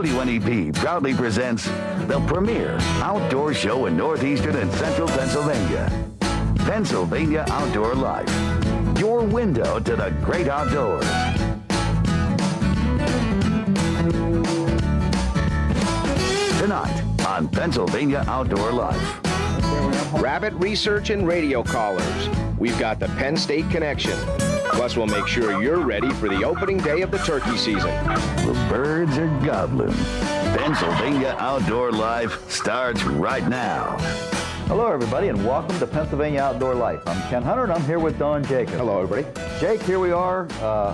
WNEP proudly presents the premier outdoor show in northeastern and central Pennsylvania. Pennsylvania Outdoor Life, your window to the great outdoors. Tonight on Pennsylvania Outdoor Life. Rabbit research and radio callers. We've got the Penn State connection. Plus, we'll make sure you're ready for the opening day of the turkey season. The birds are gobbling. Pennsylvania Outdoor Life starts right now. Hello, everybody, and welcome to Pennsylvania Outdoor Life. I'm Ken Hunter, and I'm here with Don Jacobs. Hello, everybody. Jake, here we are,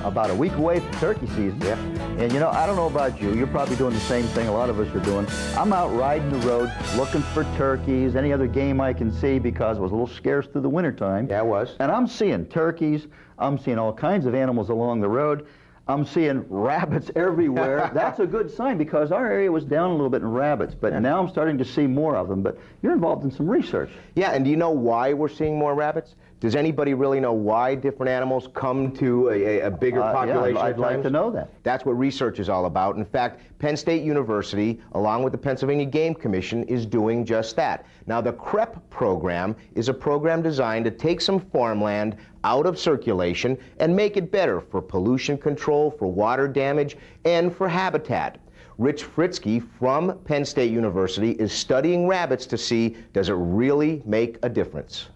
about a week away from turkey season. Yeah. And, you know, I don't know about you. You're probably doing the same thing a lot of us are doing. I'm out riding the road, looking for turkeys, any other game I can see, because it was a little scarce through the wintertime. Yeah, it was. And I'm seeing turkeys. I'm seeing all kinds of animals along the road. I'm seeing rabbits everywhere. That's a good sign, because our area was down a little bit in rabbits, but now I'm starting to see more of them. But you're involved in some research. Yeah, and do you know why we're seeing more rabbits? Does anybody really know why different animals come to a bigger population? Yeah, I'd like to know that. That's what research is all about. In fact, Penn State University, along with the Pennsylvania Game Commission, is doing just that. Now, the CREP program is a program designed to take some farmland out of circulation and make it better for pollution control, for water damage, and for habitat. Rich Fritzke from Penn State University is studying rabbits to see, does it really make a difference?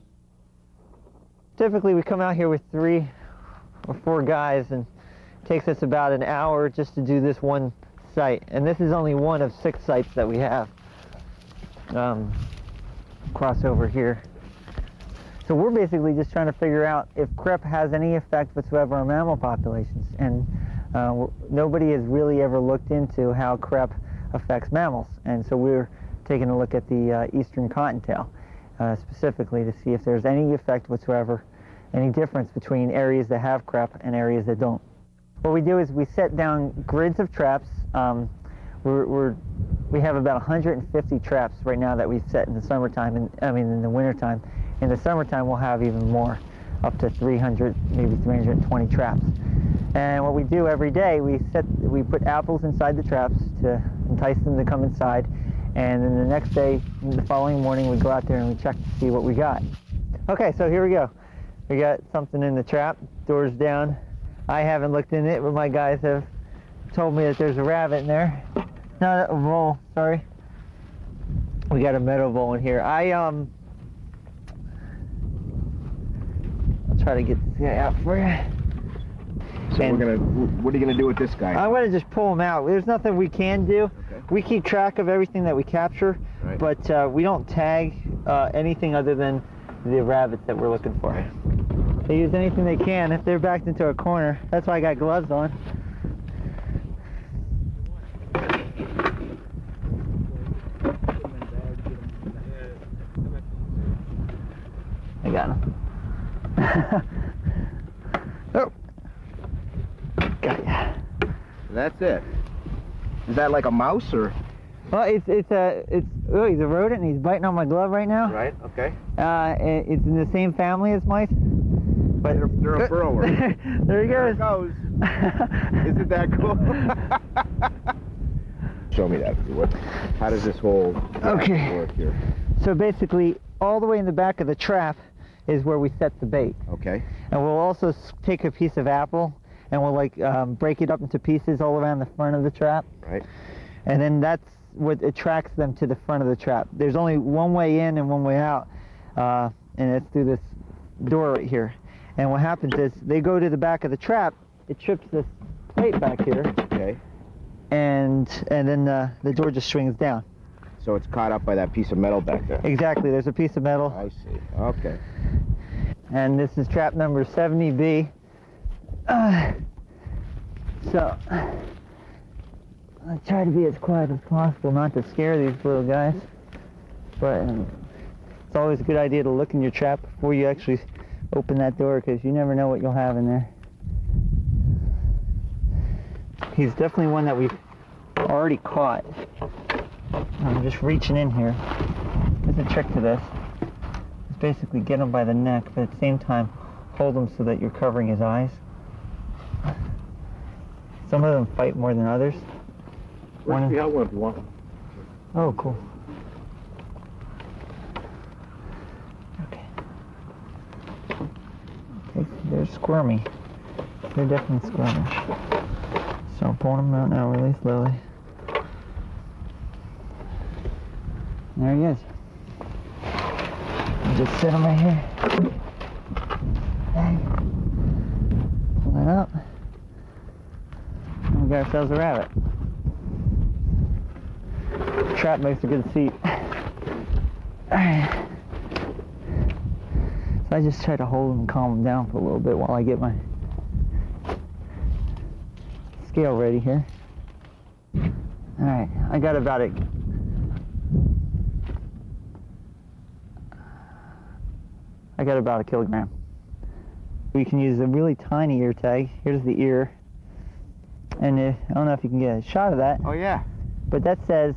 Typically, we come out here with 3 or 4 guys, and it takes us about an hour just to do this one site. And this is only one of 6 sites that we have. Cross over here. So we're basically just trying to figure out if CREP has any effect whatsoever on mammal populations. And nobody has really ever looked into how CREP affects mammals. And so we're taking a look at the eastern cottontail. Specifically to see if there's any effect whatsoever, any difference between areas that have CREP and areas that don't. What we do is we set down grids of traps. We have about 150 traps right now that we've set in the summertime, in the wintertime. In the summertime, we'll have even more, up to 300, maybe 320 traps. And what we do every day, we put apples inside the traps to entice them to come inside. And then the next day, the following morning, we go out there and we check to see what we got. Okay, so here we go. We got something in the trap, doors down. I haven't looked in it, but my guys have told me that there's a rabbit in there. No, a vole, sorry. We got a meadow vole in here. I'll try to get this guy out for you. So what are you gonna do with this guy? I'm gonna just pull him out. There's nothing we can do. Okay. We keep track of everything that we capture, right, but we don't tag anything other than the rabbits that we're looking for. Okay. They use anything they can if they're backed into a corner. That's why I got gloves on. I got him. Oh. Got ya. That's it. Is that like a mouse or? Well, oh, he's a rodent and he's biting on my glove right now. Right. Okay. It's in the same family as mice, but They're a burrower. There he There goes. it goes. Isn't that cool? Show me that. How does this whole work here? So basically, all the way in the back of the trap is where we set the bait. Okay. And we'll also take a piece of apple and we'll break it up into pieces all around the front of the trap. Right. And then that's what attracts them to the front of the trap. There's only one way in and one way out, and it's through this door right here. And what happens is they go to the back of the trap, it trips this plate back here. Okay. And then the door just swings down. So it's caught up by that piece of metal back there. Exactly, there's a piece of metal. I see. Okay. And this is trap number 70B. So I try to be as quiet as possible, not to scare these little guys. But it's always a good idea to look in your trap before you actually open that door, because you never know what you'll have in there. He's definitely one that we've already caught. I'm just reaching in here. There's a trick to this. It's basically get him by the neck, but at the same time hold him so that you're covering his eyes. Some of them fight more than others. Let's see how one want. Oh, cool. Okay. Okay, they're squirmy. They're definitely squirmy. So I'm pulling them out now really slowly. There he is. Just sit him right here. Bang. Pull that up. And we got ourselves a rabbit. Trap makes a good seat. Alright. So I just try to hold him and calm him down for a little bit while I get my scale ready here. Alright, I got about it. I got about 1 kilogram. We can use a really tiny ear tag. Here's the ear. And I don't know if you can get a shot of that. Oh, yeah. But that says,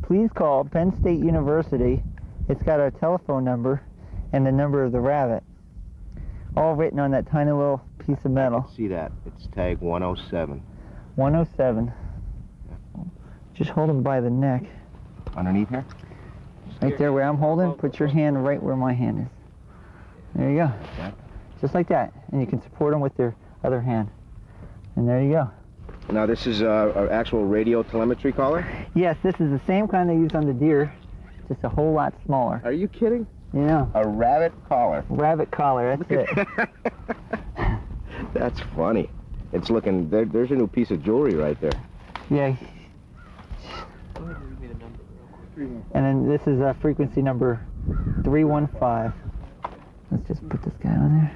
please call Penn State University. It's got a telephone number and the number of the rabbit. All written on that tiny little piece of metal. See that? It's tag 107. 107. Just hold him by the neck. Underneath here? Right there where I'm holding, put your hand right where my hand is. There you go. Okay. Just like that. And you can support them with your other hand. And there you go. Now this is an actual radio telemetry collar? Yes, this is the same kind they use on the deer, just a whole lot smaller. Are you kidding? Yeah. A rabbit collar. Rabbit collar, that's it. That's funny. It's looking, there's a new piece of jewelry right there. Yeah. And then this is frequency number 315. Let's just put this guy on there.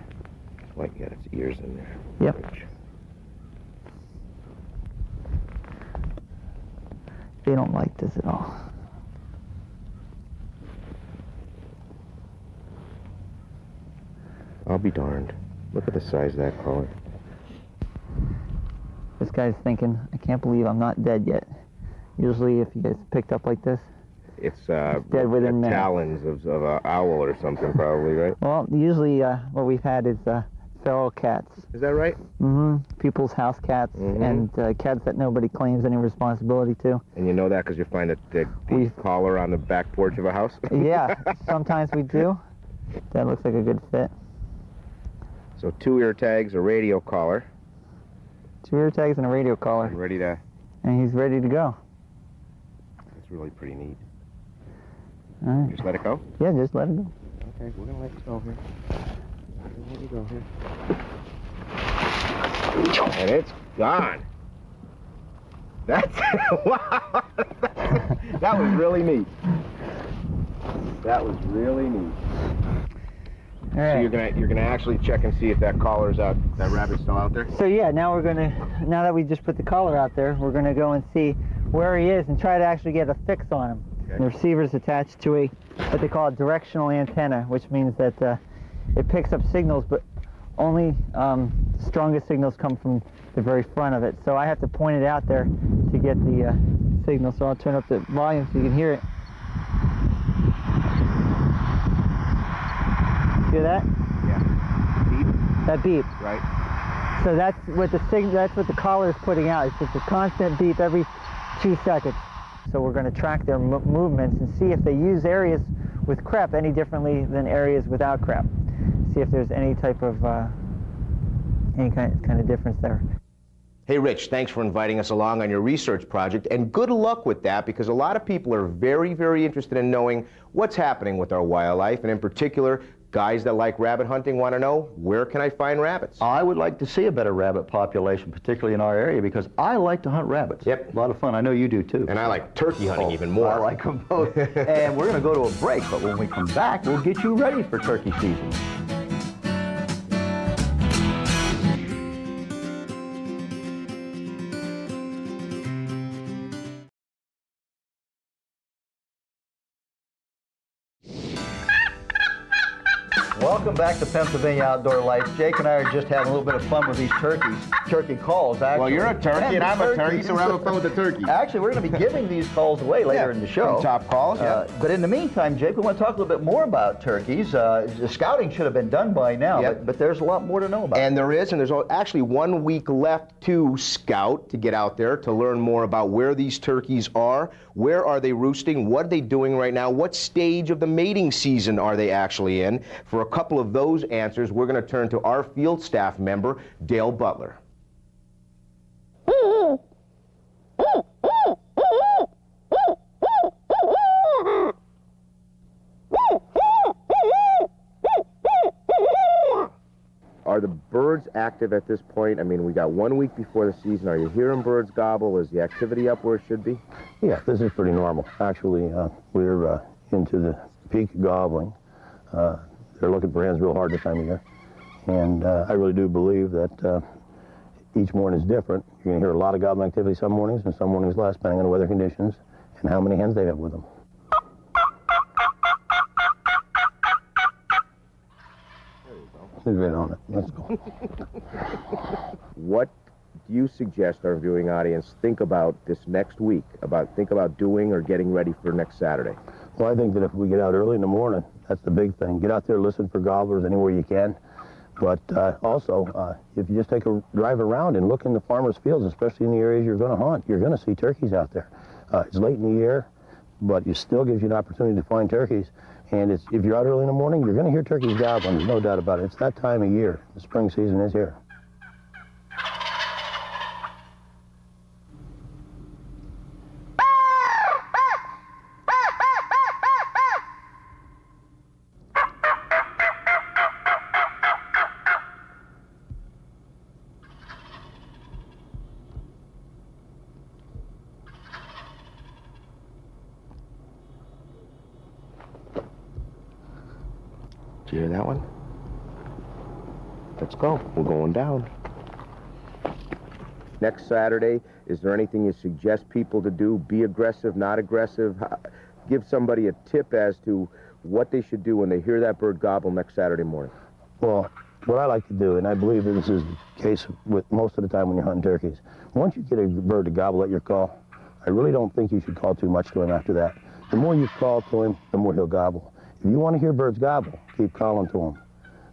Like, yeah, its ears in there. Yep. They don't like this at all. I'll be darned. Look at the size of that collar. This guy's thinking, I can't believe I'm not dead yet. Usually if you guys picked up like this, It's dead within minutes. talons of an owl or something, probably, right? well, usually what we've had is feral cats. Is that right? Mm-hmm. People's house cats and cats that nobody claims any responsibility to. And you know that because you find the collar on the back porch of a house? Yeah, sometimes we do. That looks like a good fit. So 2 ear tags, a radio collar. 2 ear tags and a radio collar. I'm ready to... And he's ready to go. It's really pretty neat. All right. Just let it go? Yeah, just let it go. Okay, we're going to let it go here. We're gonna let it go here. And it's gone. That's... wow! That was really neat. That was really neat. All right. So you're gonna actually check and see if that collar's out, that rabbit's still out there? So yeah, now that we just put the collar out there, we're gonna go and see where he is and try to actually get a fix on him. Okay. The receiver's attached to what they call a directional antenna, which means that it picks up signals, but only strongest signals come from the very front of it. So I have to point it out there to get the signal. So I'll turn up the volume so you can hear it. Hear that? Yeah. Beep? That beep. Right. So that's what the collar is putting out. It's just a constant beep every 2 seconds. So we're going to track their movements and see if they use areas with crep any differently than areas without crep. See if there's any type of any kind of difference there. Hey, Rich, thanks for inviting us along on your research project, and good luck with that, because a lot of people are very, very interested in knowing what's happening with our wildlife, and in particular, guys that like rabbit hunting want to know, where can I find rabbits? I would like to see a better rabbit population, particularly in our area, because I like to hunt rabbits. Yep. A lot of fun. I know you do, too. And I like turkey hunting even more. I like them both. And we're going to go to a break, but when we come back, we'll get you ready for turkey season. Welcome back to Pennsylvania Outdoor Life. Jake and I are just having a little bit of fun with these turkey calls, actually. Well, you're a turkey and I'm a turkey, so we're having fun with the turkey. Actually, we're going to be giving these calls away later in the show. Top calls, But in the meantime, Jake, we want to talk a little bit more about turkeys. The scouting should have been done by now, but there's a lot more to know about. And there's actually 1 week left to scout, to get out there, to learn more about where these turkeys are, where are they roosting, what are they doing right now, what stage of the mating season are they actually in. For a couple of those answers, we're going to turn to our field staff member, Dale Butler. Are the birds active at this point? I mean, we got 1 week before the season. Are you hearing birds gobble? Is the activity up where it should be? Yeah, this is pretty normal. Actually, we're into the peak gobbling. They're looking for hens real hard this time of year. And I really do believe that each morning is different. You're going to hear a lot of gobbling activity some mornings and some mornings less, depending on the weather conditions and how many hens they have with them. Who's been on it? Let's go. What do you suggest our viewing audience think about this next week? Think about doing or getting ready for next Saturday? Well, I think that if we get out early in the morning, that's the big thing. Get out there, listen for gobblers anywhere you can. But also, if you just take a drive around and look in the farmers' fields, especially in the areas you're going to hunt, you're going to see turkeys out there. It's late in the year, but it still gives you an opportunity to find turkeys. And if you're out early in the morning, you're going to hear turkeys gobbling. There's no doubt about it. It's that time of year. The spring season is here. Did you hear that one? Let's go. We're going down. Next Saturday, is there anything you suggest people to do? Be aggressive, not aggressive? Give somebody a tip as to what they should do when they hear that bird gobble next Saturday morning. Well, what I like to do, and I believe that this is the case with most of the time when you're hunting turkeys, once you get a bird to gobble at your call, I really don't think you should call too much to him after that. The more you call to him, the more he'll gobble. If you want to hear birds gobble, keep calling to them.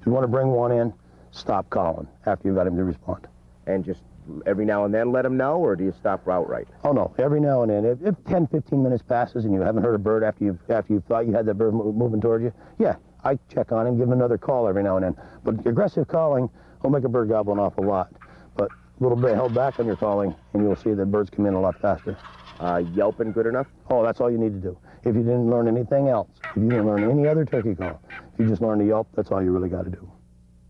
If you want to bring one in, stop calling after you've got him to respond. And just every now and then let him know, or do you stop outright? Oh, no. Every now and then. If 10, 15 minutes passes and you haven't heard a bird after you thought you had that bird moving toward you, yeah, I check on him, give him another call every now and then. But aggressive calling will make a bird gobble an awful lot. But a little bit held back on your calling, and you'll see that birds come in a lot faster. Yelping good enough? Oh, that's all you need to do. If you didn't learn anything else, if you didn't learn any other turkey call, if you just learned to yelp, that's all you really got to do.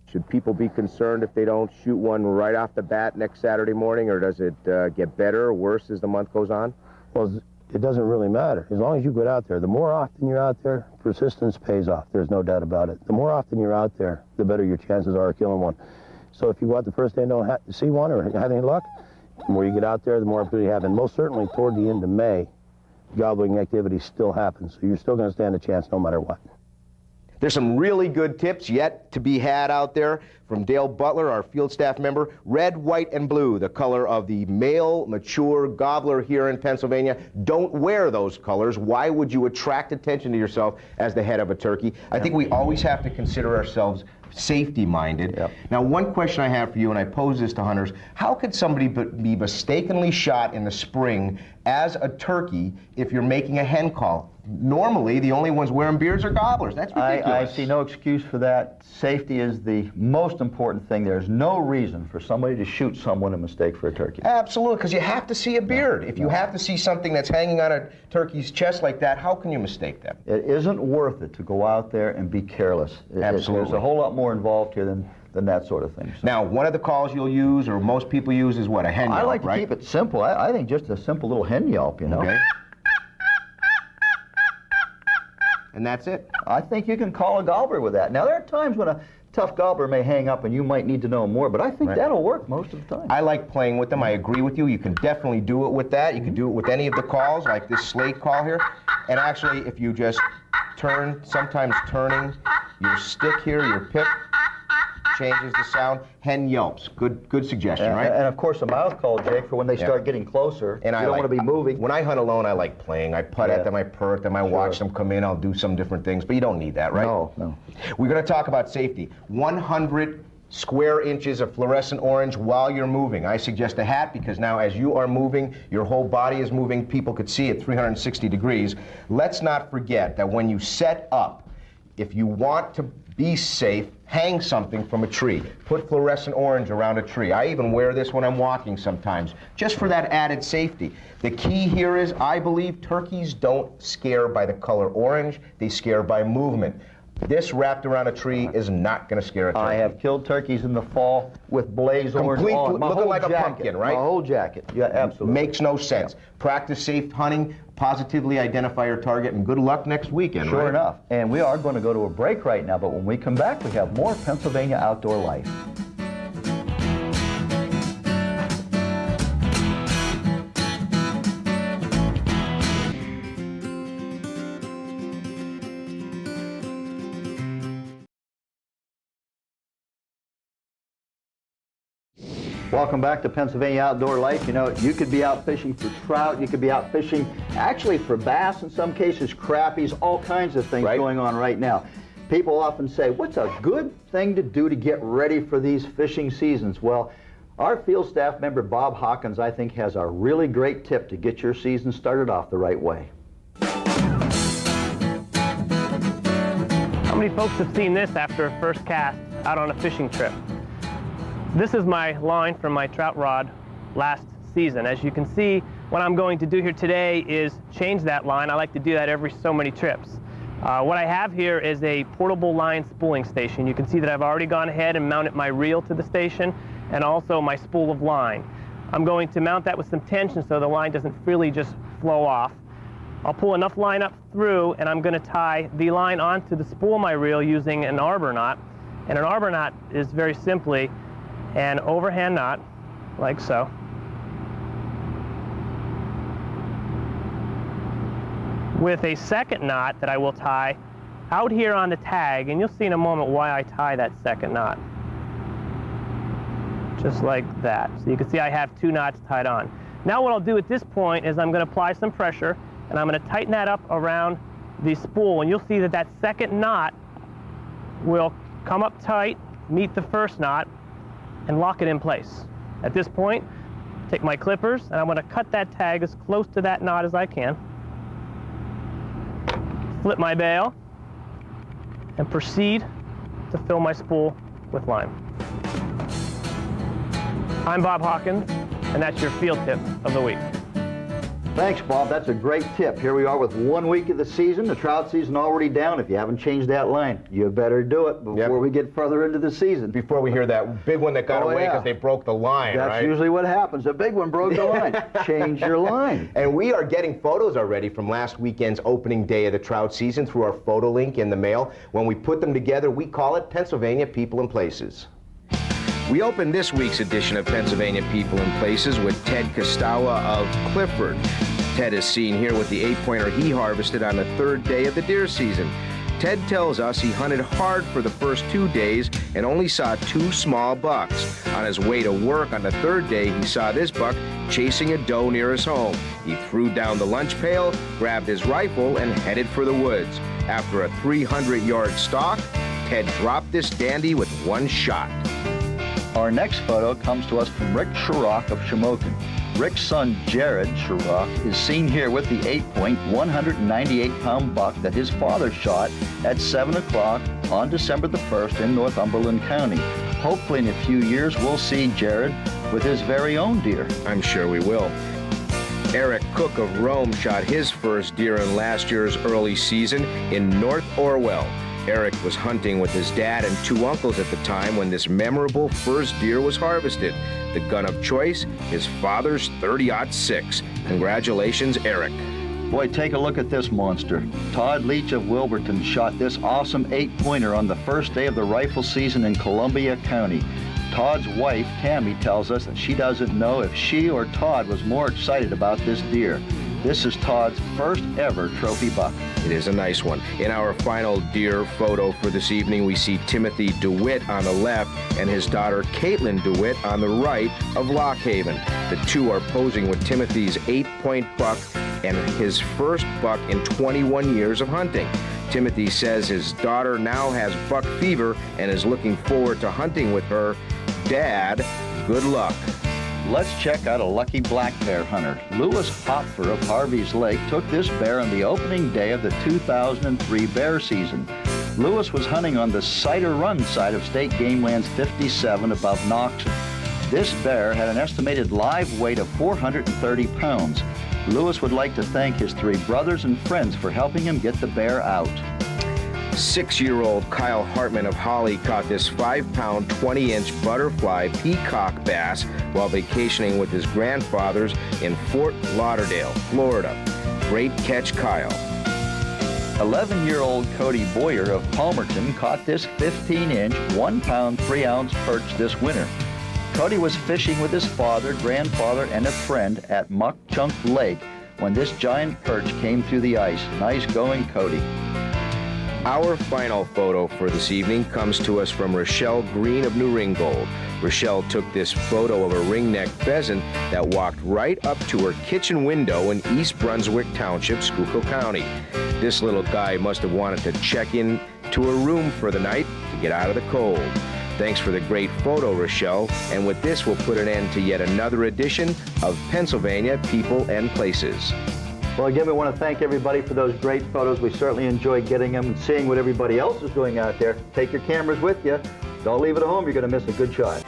Should people be concerned if they don't shoot one right off the bat next Saturday morning, or does it get better or worse as the month goes on? Well, it doesn't really matter. As long as you get out there, the more often you're out there, persistence pays off. There's no doubt about it. The more often you're out there, the better your chances are of killing one. So if you go out the first day and don't see one or have any luck, the more you get out there, the more opportunity you have. And most certainly toward the end of May, gobbling activity still happens. So you're still going to stand a chance no matter what. There's some really good tips yet to be had out there from Dale Butler, our field staff member. Red, white, and blue, the color of the male mature gobbler here in Pennsylvania. Don't wear those colors. Why would you attract attention to yourself as the head of a turkey? I think we always have to consider ourselves safety-minded. Yep. Now, one question I have for you, and I pose this to hunters, how could somebody be mistakenly shot in the spring as a turkey if you're making a hen call? Normally, the only ones wearing beards are gobblers. That's ridiculous. I see no excuse for that. Safety is the most important thing. There's no reason for somebody to shoot someone in mistake for a turkey. Absolutely, because you have to see a beard. If you have to see something that's hanging on a turkey's chest like that, how can you mistake them? It isn't worth it to go out there and be careless. Absolutely. There's a whole lot more involved here than that sort of thing. So now, one of the calls you'll use, or most people use, is what, a hen yelp, I like to right? keep it simple. I think just a simple little hen yelp, you know. Okay. And that's it. I think you can call a gobbler with that. Now, there are times when a tough gobbler may hang up and you might need to know more, but I think that'll work most of the time. I like playing with them. I agree with you. You can definitely do it with that. You can do it with any of the calls, like this slate call here. And actually, if you just turn, sometimes turning your stick here, your pick, changes the sound. Hen yelps. Good suggestion, right? And of course, a mouth call, Jake, for when they start getting closer. And you don't want to be moving. When I hunt alone, I like playing. I putt at them, I perk them, I watch them come in. I'll do some different things, but you don't need that, right? No. We're going to talk about safety. 100 square inches of fluorescent orange while you're moving. I suggest a hat because now as you are moving, your whole body is moving. People could see it 360 degrees. Let's not forget that when you set up, if you want to be safe, hang something from a tree. Put fluorescent orange around a tree. I even wear this when I'm walking sometimes, just for that added safety. The key here is, I believe turkeys don't scare by the color orange, they scare by movement. This wrapped around a tree is not going to scare a turkey. I have killed turkeys in the fall with blaze orange on. Looking like a pumpkin, right? My whole jacket. Yeah, absolutely. Makes no sense. Practice safe hunting, positively identify your target, and good luck next weekend, right? Sure enough. And we are going to go to a break right now, but when we come back, we have more Pennsylvania Outdoor Life. Welcome back to Pennsylvania Outdoor Life. You know, you could be out fishing for trout, you could be out fishing actually for bass in some cases, crappies, all kinds of things going on right now. People often say, what's a good thing to do to get ready for these fishing seasons? Well, our field staff member Bob Hawkins, I think, has a really great tip to get your season started off the right way. How many folks have seen this after a first cast out on a fishing trip? This is my line from my trout rod last season. As you can see, what I'm going to do here today is change that line. I like to do that every so many trips. What I have here is a portable line spooling station. You can see that I've already gone ahead and mounted my reel to the station and also my spool of line. I'm going to mount that with some tension so the line doesn't freely just flow off. I'll pull enough line up through and I'm going to tie the line onto the spool of my reel using an arbor knot. And an arbor knot is very simply an overhand knot, like so. With a second knot that I will tie out here on the tag, and you'll see in a moment why I tie that second knot. Just like that. So you can see I have two knots tied on. Now what I'll do at this point is I'm going to apply some pressure, and I'm going to tighten that up around the spool, and you'll see that that second knot will come up tight, meet the first knot, and lock it in place. At this point, take my clippers and I'm going to cut that tag as close to that knot as I can. Flip my bail and proceed to fill my spool with line. I'm Bob Hawkins, and that's your field tip of the week. Thanks, Bob. That's a great tip. Here we are with 1 week of the season, the trout season already down. If you haven't changed that line, you better do it before we get further into the season. Before we hear that big one that got away because they broke the line, That's usually what happens. A big one broke the line. Change your line. And we are getting photos already from last weekend's opening day of the trout season through our photo link in the mail. When we put them together, we call it Pennsylvania People and Places. We opened this week's edition of Pennsylvania People and Places with Ted Costawa of Clifford. Ted is seen here with the 8-pointer he harvested on the third day of the deer season. Ted tells us he hunted hard for the first 2 days and only saw 2 small bucks. On his way to work on the third day, he saw this buck chasing a doe near his home. He threw down the lunch pail, grabbed his rifle, and headed for the woods. After a 300-yard stalk, Ted dropped this dandy with one shot. Our next photo comes to us from Rick Sherrock of Shamokin. Rick's son, Jared Sherrock, is seen here with the 8-point, 198-pound buck that his father shot at 7 o'clock on December the 1st in Northumberland County. Hopefully in a few years we'll see Jared with his very own deer. I'm sure we will. Eric Cook of Rome shot his first deer in last year's early season in North Orwell. Eric was hunting with his dad and 2 uncles at the time when this memorable first deer was harvested. The gun of choice, his father's .30-06. Congratulations, Eric. Boy, take a look at this monster. Todd Leach of Wilburton shot this awesome 8-pointer on the first day of the rifle season in Columbia County. Todd's wife, Tammy, tells us that she doesn't know if she or Todd was more excited about this deer. This is Todd's first ever trophy buck. It is a nice one. In our final deer photo for this evening, we see Timothy DeWitt on the left and his daughter Caitlin DeWitt on the right of Lockhaven. The two are posing with Timothy's 8-point buck and his first buck in 21 years of hunting. Timothy says his daughter now has buck fever and is looking forward to hunting with her. Dad, good luck. Let's check out a lucky black bear hunter. Louis Hopfer of Harvey's Lake took this bear on the opening day of the 2003 bear season. Louis was hunting on the Cider Run side of State Game Lands 57 above Knoxon. This bear had an estimated live weight of 430 pounds. Louis would like to thank his 3 brothers and friends for helping him get the bear out. 6-year-old Kyle Hartman of Holly caught this 5-pound, 20-inch butterfly peacock bass while vacationing with his grandfathers in Fort Lauderdale, Florida. Great catch, Kyle. 11-year-old Cody Boyer of Palmerton caught this 15-inch, 1-pound, 3-ounce perch this winter. Cody was fishing with his father, grandfather, and a friend at Muck Chunk Lake when this giant perch came through the ice. Nice going, Cody. Our final photo for this evening comes to us from Rochelle Green of New Ringgold. Rochelle took this photo of a ringneck pheasant that walked right up to her kitchen window in East Brunswick Township, Schuylkill County. This little guy must have wanted to check in to a room for the night to get out of the cold. Thanks for the great photo, Rochelle. And with this, we'll put an end to yet another edition of Pennsylvania People and Places. Well, again, we want to thank everybody for those great photos. We certainly enjoyed getting them and seeing what everybody else is doing out there. Take your cameras with you. Don't leave it at home. You're going to miss a good shot.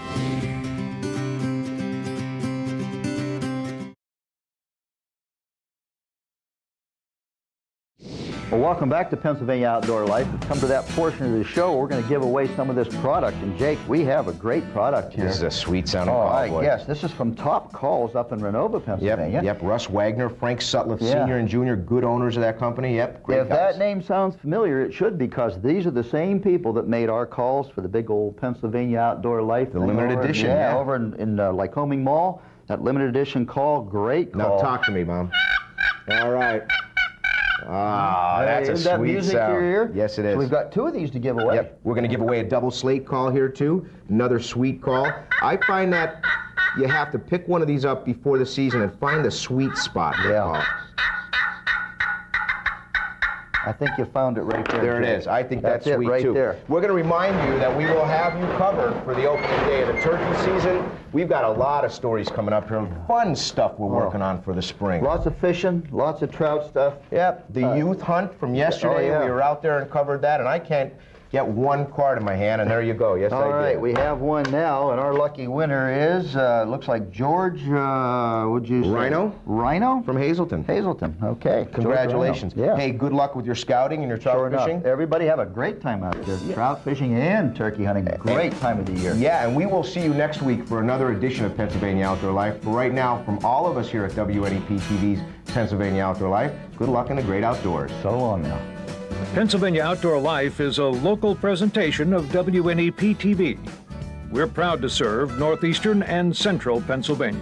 Well, welcome back to Pennsylvania Outdoor Life. We've come to that portion of the show where we're going to give away some of this product. And Jake, we have a great product here. This is a sweet sounding call, boy. Yes, this is from Top Calls up in Renova, Pennsylvania. Yep. Russ Wagner, Frank Sutliff Sr. and Jr., good owners of that company. Yep, great If guys. that name sounds familiar, it should, because these are the same people that made our calls for the big old Pennsylvania Outdoor Life. The limited edition, yeah. Over in Lycoming Mall. That limited edition call, great call. Now talk to me, Mom. All right. Ah, that's a Isn't that sweet music sound. to your ear? Yes, it is. So we've got 2 of these to give away. Yep, we're going to give away a double slate call here, too. Another sweet call. I find that you have to pick one of these up before the season and find the sweet spot. Yeah. I think you found it right there. There it Jake. is. I think that's it sweet, right too. there. We're going to remind you that we will have you covered for the opening day of the turkey season. We've got a lot of stories coming up here. Fun stuff we're working on for the spring. Lots of fishing, lots of trout stuff. Yep, the youth hunt from yesterday. yeah. We were out there and covered that, and I can't get one card in my hand, and there you go. Yes, I did. All right, we have one now, and our lucky winner is, looks like George, what'd you say? Rhino? Rhino? From Hazelton. Hazelton, okay. Congratulations. George Rhino. Yeah. Hey, good luck with your scouting and your trout Sure enough. fishing. Everybody have a great time out there. Trout fishing and turkey hunting. Great time of the year. Yeah, and we will see you next week for another edition of Pennsylvania Outdoor Life. But right now, from all of us here at WNEP TV's Pennsylvania Outdoor Life, good luck in the great outdoors. So long now. Pennsylvania Outdoor Life is a local presentation of WNEP TV. We're proud to serve northeastern and central Pennsylvania.